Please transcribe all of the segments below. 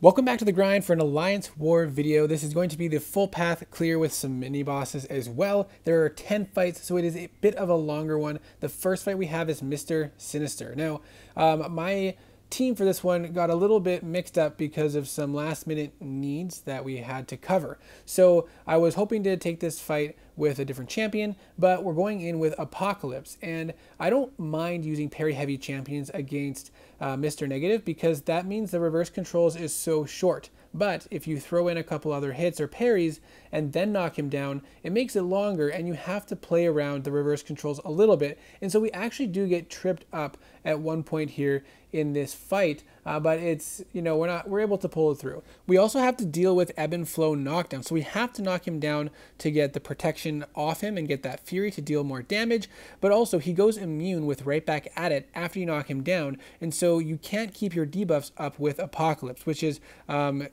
Welcome back to the grind for an Alliance War video. This is going to be the full path clear with some mini bosses as well. There are 10 fights, so it is a bit of a longer one. The first fight we have is Mr. Sinister. Now, my team for this one got a little bit mixed up because of some last minute needs that we had to cover. So I was hoping to take this fight with a different champion, but we're going in with Apocalypse, and I don't mind using parry heavy champions against Mr. Negative because that means the reverse controls is so short. But if you throw in a couple other hits or parries and then knock him down, it makes it longer and you have to play around the reverse controls a little bit. And so we actually do get tripped up at one point here in this fight, but it's, we're able to pull it through. We also have to deal with ebb and flow knockdown. So we have to knock him down to get the protection off him and get that fury to deal more damage. But also he goes immune with right back at it after you knock him down. And so you can't keep your debuffs up with Apocalypse, which is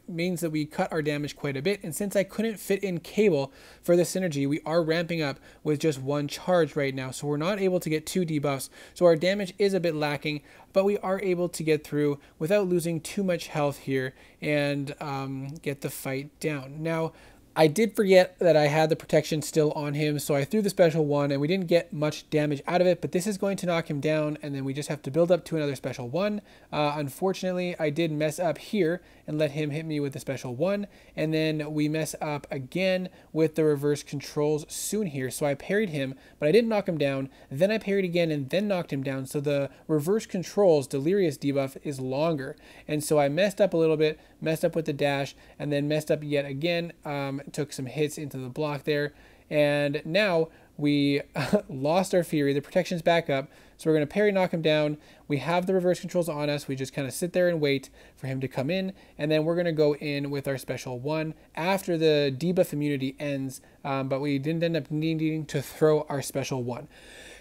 means that we cut our damage quite a bit. And since I couldn't fit in Cable for the synergy, we are ramping up with just one charge right now. So we're not able to get two debuffs. So our damage is a bit lacking, but we are able to get through without losing too much health here and get the fight down. Now, I did forget that I had the protection still on him, so I threw the special one and we didn't get much damage out of it, but this is going to knock him down and then we just have to build up to another special one. Unfortunately, I did mess up here and let him hit me with the special one, and then we mess up again with the reverse controls soon here. So I parried him, but I didn't knock him down. Then I parried again and then knocked him down. So the reverse controls delirious debuff is longer. And so I messed up a little bit, messed up with the dash, and then messed up yet again. Took some hits into the block there. And now we lost our fury. The protection's back up. So we're going to parry, knock him down. We have the reverse controls on us. We just kind of sit there and wait for him to come in. And then we're going to go in with our special one after the debuff immunity ends. But we didn't end up needing to throw our special one.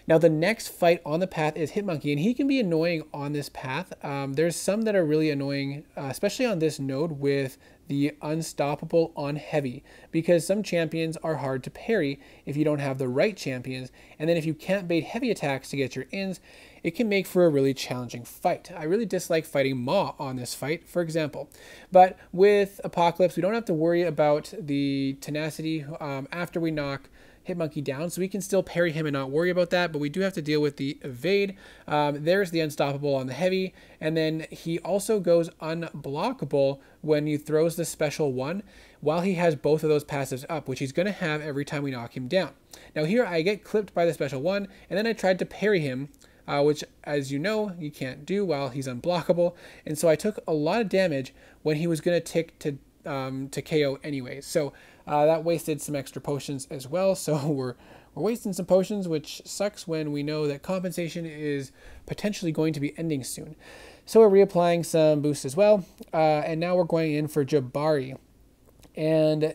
Now, the next fight on the path is Hitmonkey, and he can be annoying on this path. There's some that are really annoying, especially on this node with the unstoppable on heavy, because some champions are hard to parry if you don't have the right champions, and then if you can't bait heavy attacks to get your ins, it can make for a really challenging fight. I really dislike fighting Maw on this fight, for example. But with Apocalypse, we don't have to worry about the tenacity after we knock Hitmonkey down, so we can still parry him and not worry about that, but we do have to deal with the evade. There's the unstoppable on the heavy, and then he also goes unblockable when he throws the special one while he has both of those passives up, which he's going to have every time we knock him down. Now here I get clipped by the special one, and then I tried to parry him, which, as you know, you can't do while he's unblockable, and so I took a lot of damage when he was going to tick to KO anyways. So that wasted some extra potions as well. So we're wasting some potions, which sucks when we know that compensation is potentially going to be ending soon. So we're reapplying some boosts as well. And now we're going in for Jabari. And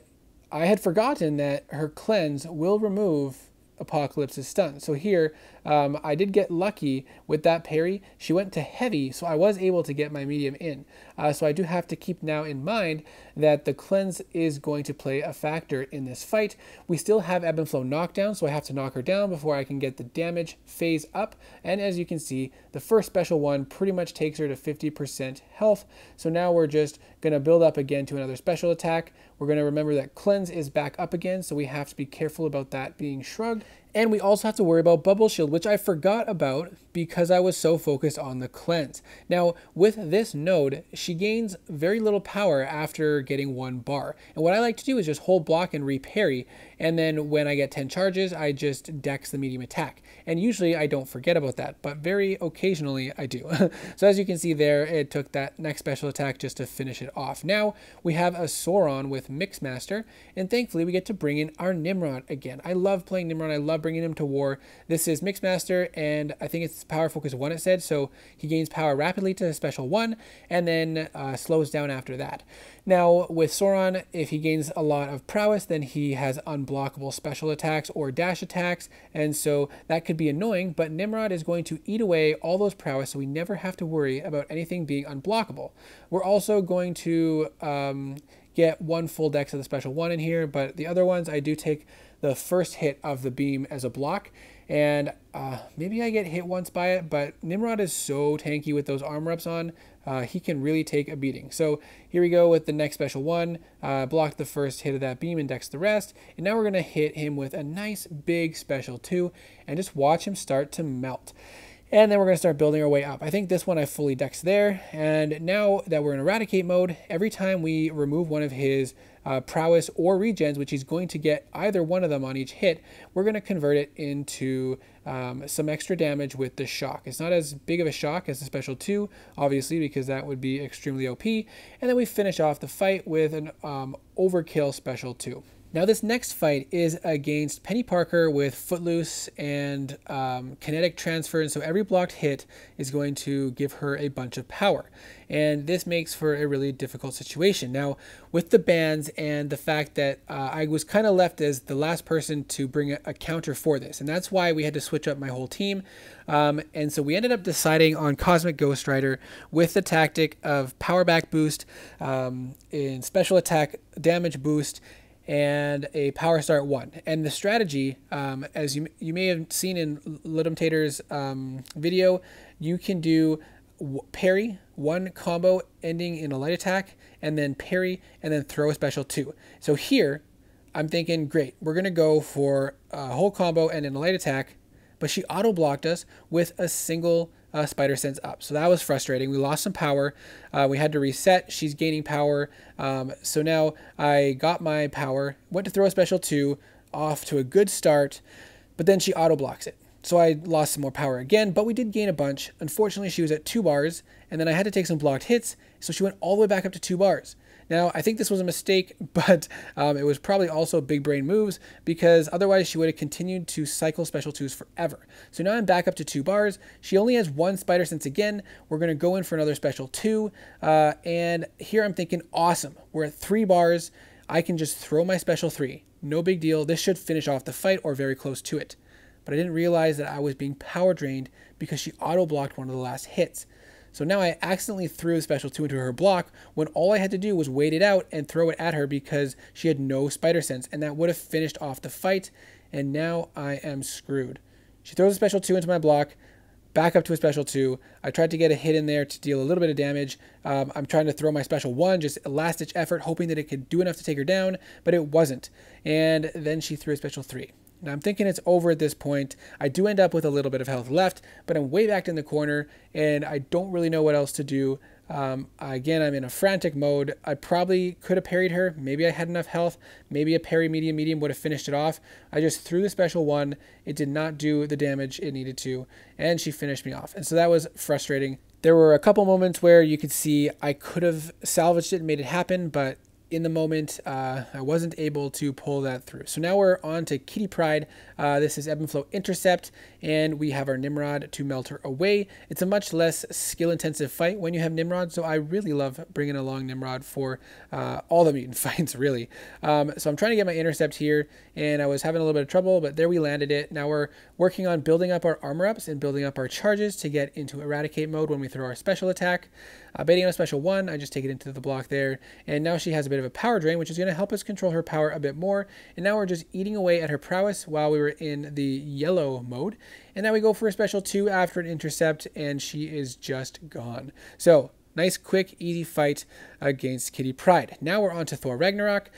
I had forgotten that her cleanse will remove Apocalypse's stun. So here, I did get lucky with that parry. She went to heavy, so I was able to get my medium in. So I do have to keep now in mind that the cleanse is going to play a factor in this fight. We still have ebb and flow knockdown, so I have to knock her down before I can get the damage phase up. And as you can see, the first special one pretty much takes her to 50% health. So now we're just going to build up again to another special attack. We're going to remember that cleanse is back up again, so we have to be careful about that being shrugged. And we also have to worry about Bubble Shield, which I forgot about because I was so focused on the cleanse. Now, with this node, she gains very little power after getting one bar. And what I like to do is just hold block and re-parry. And then when I get 10 charges, I just dex the medium attack. And usually I don't forget about that, but very occasionally I do. So as you can see there, it took that next special attack just to finish it off. Now we have a Sauron with Mixmaster, and thankfully we get to bring in our Nimrod again. I love playing Nimrod. I love bringing him to war. This is Mixmaster, and I think it's power focus 1 it said, so he gains power rapidly to the special 1 and then slows down after that. Now with Sauron, if he gains a lot of prowess, then he has unblockable special attacks or dash attacks, and so that could be annoying, but Nimrod is going to eat away all those prowess, so we never have to worry about anything being unblockable. We're also going to get one full dex of the special 1 in here, but the other ones I do take the first hit of the beam as a block. And maybe I get hit once by it, but Nimrod is so tanky with those armor ups on. He can really take a beating. So here we go with the next special one. Blocked the first hit of that beam and dex the rest. And now we're going to hit him with a nice big special 2 and just watch him start to melt. And then we're going to start building our way up. I think this one I fully dexed there. And now that we're in Eradicate mode, every time we remove one of his prowess or regens, which he's going to get either one of them on each hit, we're going to convert it into some extra damage with the shock. It's not as big of a shock as the special 2, obviously, because that would be extremely OP. And then we finish off the fight with an overkill special 2. Now this next fight is against Peni Parker with Footloose and kinetic transfer, and so every blocked hit is going to give her a bunch of power. And this makes for a really difficult situation. Now with the bans and the fact that I was kind of left as the last person to bring a counter for this, and that's why we had to switch up my whole team. And so we ended up deciding on Cosmic Ghost Rider with the tactic of power back boost, in special attack damage boost, and a power start 1. And the strategy, as you may have seen in Lidumtator's video, you can do parry, 1 combo ending in a light attack, and then parry, and then throw a special 2. So here, I'm thinking, great, we're going to go for a whole combo and in a light attack, but she auto-blocked us with a single spider sense up. So that was frustrating. We lost some power. We had to reset. She's gaining power. So now I got my power, went to throw a special 2, off to a good start, but then she auto blocks it. So I lost some more power again, but we did gain a bunch. Unfortunately, she was at 2 bars, and then I had to take some blocked hits, so she went all the way back up to 2 bars. Now, I think this was a mistake, but it was probably also big brain moves, because otherwise she would have continued to cycle special 2s forever. So now I'm back up to 2 bars. She only has 1 spider sense again. We're going to go in for another special 2. And here I'm thinking, awesome. We're at 3 bars. I can just throw my special 3. No big deal. This should finish off the fight or very close to it. But I didn't realize that I was being power drained because she auto-blocked one of the last hits. So now I accidentally threw the special 2 into her block when all I had to do was wait it out and throw it at her because she had no spider sense, and that would have finished off the fight, and now I am screwed. She throws a special 2 into my block, back up to a special 2. I tried to get a hit in there to deal a little bit of damage. I'm trying to throw my special 1, just a last-ditch effort, hoping that it could do enough to take her down, but it wasn't. And then she threw a special 3. Now I'm thinking it's over at this point. I do end up with a little bit of health left, but I'm way back in the corner and I don't really know what else to do. Again, I'm in a frantic mode. I probably could have parried her. Maybe I had enough health. Maybe a parry medium would have finished it off. I just threw the special 1. It did not do the damage it needed to, and she finished me off. And so that was frustrating. There were a couple moments where you could see I could have salvaged it and made it happen, but in the moment, I wasn't able to pull that through. So now we're on to Kitty Pryde. This is Ebb and Flow Intercept, and we have our Nimrod to melt her away. It's a much less skill-intensive fight when you have Nimrod, so I really love bringing along Nimrod for all the mutant fights, really. So I'm trying to get my Intercept here, and I was having a little bit of trouble, but there we landed it. Now we're working on building up our armor ups and building up our charges to get into Eradicate mode when we throw our special attack. Baiting on a special 1, I just take it into the block there, and now she has a bit of a power drain, which is going to help us control her power a bit more. And now we're just eating away at her prowess while we were in the yellow mode. And now we go for a special 2 after an intercept, and she is just gone. So nice, quick, easy fight against Kitty Pryde. Now we're on to Thor Ragnarok.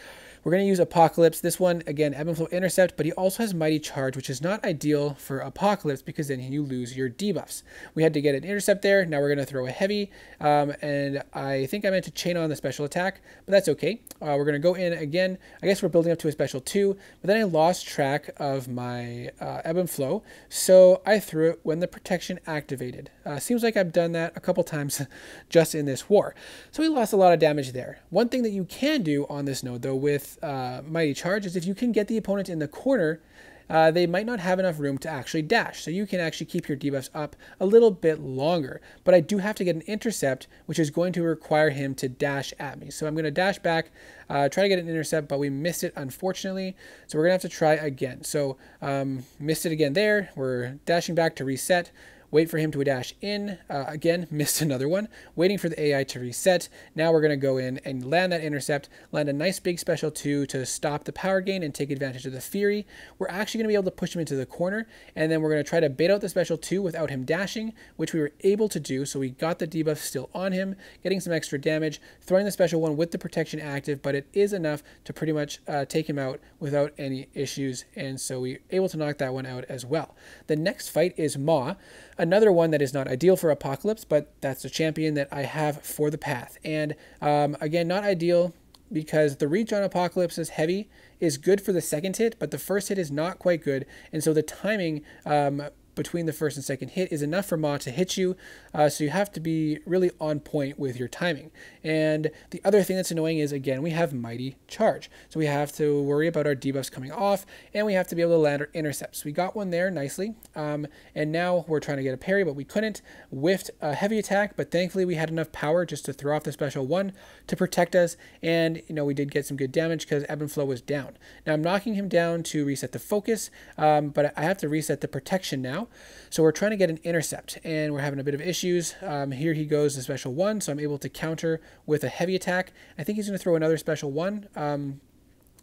We're going to use Apocalypse. This one, again, Ebb and Flow Intercept, but he also has Mighty Charge, which is not ideal for Apocalypse because then you lose your debuffs. We had to get an Intercept there. Now we're going to throw a Heavy, and I think I meant to chain on the special attack, but that's okay. We're going to go in again. I guess we're building up to a special 2, but then I lost track of my Ebb and Flow, so I threw it when the protection activated. Seems like I've done that a couple times just in this war. So we lost a lot of damage there. One thing that you can do on this node, though, with Mighty Charge is if you can get the opponent in the corner, they might not have enough room to actually dash. So you can actually keep your debuffs up a little bit longer. But I do have to get an intercept, which is going to require him to dash at me. So I'm going to dash back, try to get an intercept, but we missed it, unfortunately. So we're going to have to try again. So missed it again there. We're dashing back to reset. wait for him to dash in. Again, missed another one, waiting for the AI to reset. Now we're going to go in and land that intercept, land a nice big special 2 to stop the power gain and take advantage of the Fury. We're actually going to be able to push him into the corner, and then we're going to try to bait out the special 2 without him dashing, which we were able to do. So we got the debuff still on him, getting some extra damage, throwing the special 1 with the protection active, but it is enough to pretty much take him out without any issues, and so we were able to knock that one out as well. The next fight is Maw, another one that is not ideal for Apocalypse, but that's the champion that I have for the path. And again, not ideal because the reach on Apocalypse is heavy, is good for the second hit, but the first hit is not quite good, and so the timing between the first and second hit is enough for Maw to hit you, so you have to be really on point with your timing. And the other thing that's annoying is, again, we have Mighty Charge, so we have to worry about our debuffs coming off, and we have to be able to land our intercepts. We got one there nicely, and now we're trying to get a parry, but we couldn't. Whiffed a heavy attack, but thankfully we had enough power just to throw off the special 1 to protect us, and we did get some good damage because Ebb and Flow was down. Now I'm knocking him down to reset the focus, but I have to reset the protection now. So we're trying to get an intercept, and we're having a bit of issues. Here he goes, the special 1, so I'm able to counter with a heavy attack. I think he's going to throw another special 1.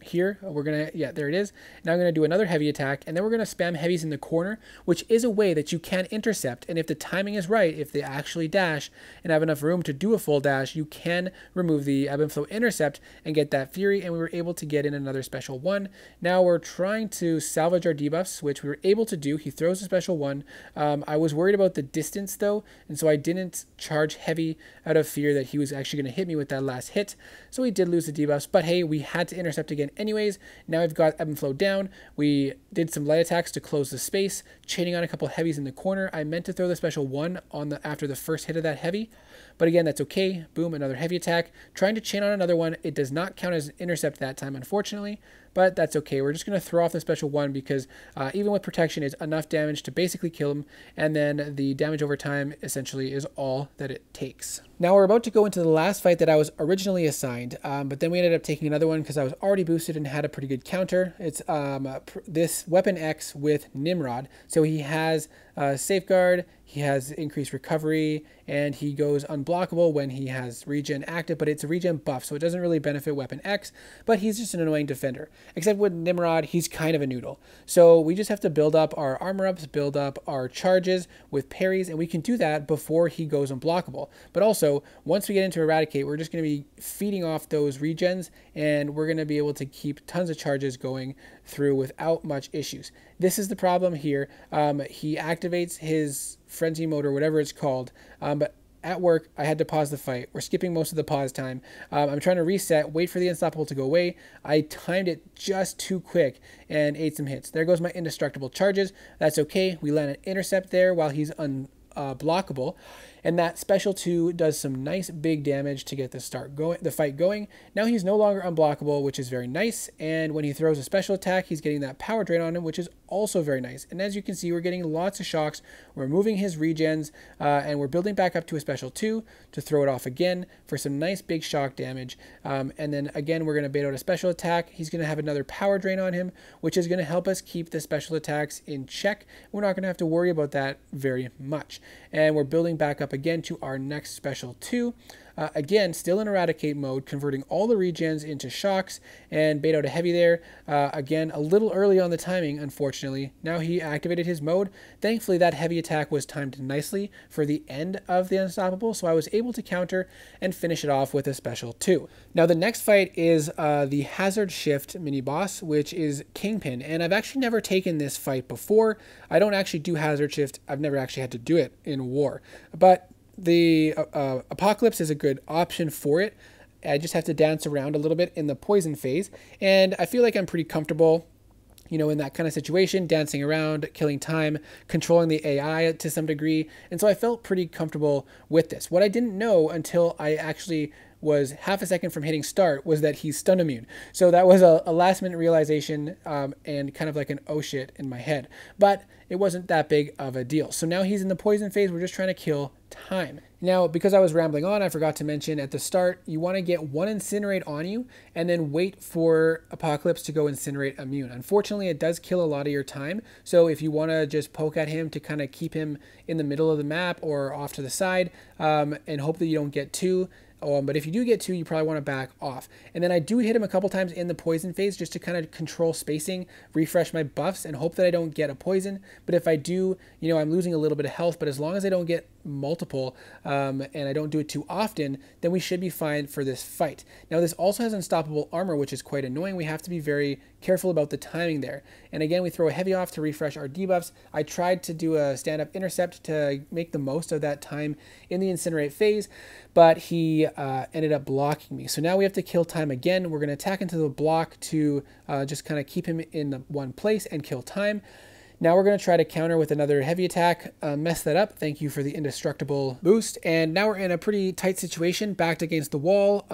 Here we're gonna, yeah, there it is. Now I'm gonna do another heavy attack, and then we're gonna spam heavies in the corner, which is a way that you can intercept. And if the timing is right, if they actually dash and have enough room to do a full dash, you can remove the Ebb and Flow intercept and get that Fury. And we were able to get in another special 1. Now we're trying to salvage our debuffs, which we were able to do. He throws a special 1. I was worried about the distance though, and so I didn't charge heavy out of fear that he was actually gonna hit me with that last hit. So we did lose the debuffs, but hey, we had to intercept again anyways. Now we've got Ebb and Flow down. We did some light attacks to close the space, chaining on a couple heavies in the corner. I meant to throw the special 1 on after the first hit of that heavy, but again, that's okay. Boom, another heavy attack. Trying to chain on another one. It does not count as an intercept that time, unfortunately, but that's okay. We're just going to throw off the special 1 because even with protection, it's enough damage to basically kill him, and then the damage over time essentially is all that it takes. Now we're about to go into the last fight that I was originally assigned, but then we ended up taking another one because I was already boosted and had a pretty good counter. It's this Weapon X with Nimrod. So he has Safeguard, he has increased recovery, and he goes unblockable when he has regen active, but it's a regen buff, so it doesn't really benefit Weapon X, but he's just an annoying defender. Except with Nimrod, he's kind of a noodle. So we just have to build up our armor ups, build up our charges with parries, and we can do that before he goes unblockable. But also, once we get into Eradicate, we're just going to be feeding off those regens, and we're going to be able to keep tons of charges going through without much issues. This is the problem here. He activates his frenzy mode or whatever it's called, but at work, I had to pause the fight. We're skipping most of the pause time. I'm trying to reset, wait for the Unstoppable to go away. I timed it just too quick and ate some hits. There goes my indestructible charges. That's okay. We land an intercept there while he's unblockable. And that special 2 does some nice big damage to get the fight going. Now he's no longer unblockable, which is very nice. And when he throws a special attack, he's getting that power drain on him, which is also very nice. And as you can see, we're getting lots of shocks. We're removing his regens, and we're building back up to a special 2 to throw it off again for some nice big shock damage. And then again, we're going to bait out a special attack. He's going to have another power drain on him, which is going to help us keep the special attacks in check. We're not going to have to worry about that very much. And we're building back up again to our next special 2. Again, still in Eradicate mode, converting all the regens into shocks, and bait out a heavy there. Again, a little early on the timing, unfortunately. Now he activated his mode. Thankfully, that heavy attack was timed nicely for the end of the Unstoppable, so I was able to counter and finish it off with a special 2. Now, the next fight is the Hazard Shift mini-boss, which is KingPin, and I've actually never taken this fight before. I don't actually do Hazard Shift. I've never actually had to do it in war, but the Apocalypse is a good option for it. I just have to dance around a little bit in the poison phase, and I feel like I'm pretty comfortable, in that kind of situation, dancing around, killing time, controlling the AI to some degree, and so I felt pretty comfortable with this. What I didn't know until I actually was half a second from hitting start was that he's stun immune. So that was a last minute realization, and kind of like an oh shit in my head, but it wasn't that big of a deal. So now he's in the poison phase. We're just trying to kill time. Now, because I was rambling on, I forgot to mention at the start, you want to get one incinerate on you and then wait for Apocalypse to go incinerate immune. Unfortunately, it does kill a lot of your time. So if you want to just poke at him to kind of keep him in the middle of the map or off to the side, and hope that you don't get two. But if you do get two, you probably want to back off. And then I do hit him a couple times in the poison phase just to kind of control spacing, refresh my buffs, and hope that I don't get a poison. But if I do, I'm losing a little bit of health, but as long as I don't get multiple and I don't do it too often, then we should be fine for this fight. Now, this also has unstoppable armor, which is quite annoying. We have to be very careful about the timing there. And again, we throw a heavy off to refresh our debuffs. I tried to do a stand-up intercept to make the most of that time in the incinerate phase, but he ended up blocking me. So now we have to kill time again. We're going to attack into the block to just kind of keep him in the one place and kill time. Now we're going to try to counter with another heavy attack, mess that up. Thank you for the indestructible boost. And now we're in a pretty tight situation, backed against the wall.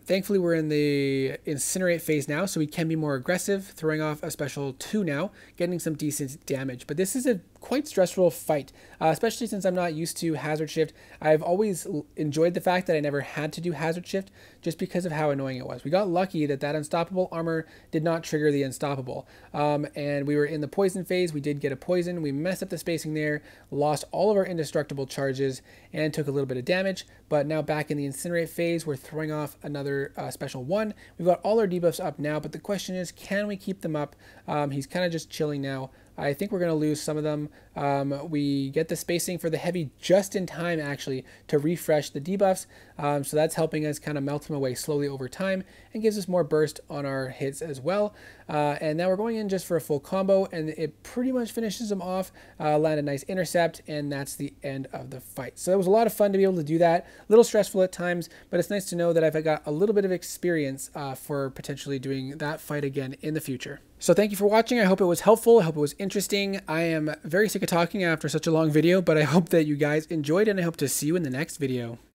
Thankfully, we're in the incinerate phase now, so we can be more aggressive, throwing off a special 2 now, getting some decent damage. But this is a quite stressful fight, especially since I'm not used to hazard shift. I've always enjoyed the fact that I never had to do hazard shift just because of how annoying it was. We got lucky that unstoppable armor did not trigger the unstoppable. And we were in the poison phase. We did get a poison. We messed up the spacing there, lost all of our indestructible charges, and took a little bit of damage. But now back in the incinerate phase, we're throwing off another special 1. We've got all our debuffs up now, but the question is, can we keep them up? He's kind of just chilling now. I think we're going to lose some of them. We get the spacing for the heavy just in time, actually, to refresh the debuffs. So that's helping us kind of melt him away slowly over time and gives us more burst on our hits as well. And now we're going in just for a full combo, and it pretty much finishes him off, land a nice intercept, and that's the end of the fight. So it was a lot of fun to be able to do that. A little stressful at times, but it's nice to know that I've got a little bit of experience for potentially doing that fight again in the future. So thank you for watching. I hope it was helpful. I hope it was interesting. I am very sick of talking after such a long video, but I hope that you guys enjoyed, and I hope to see you in the next video.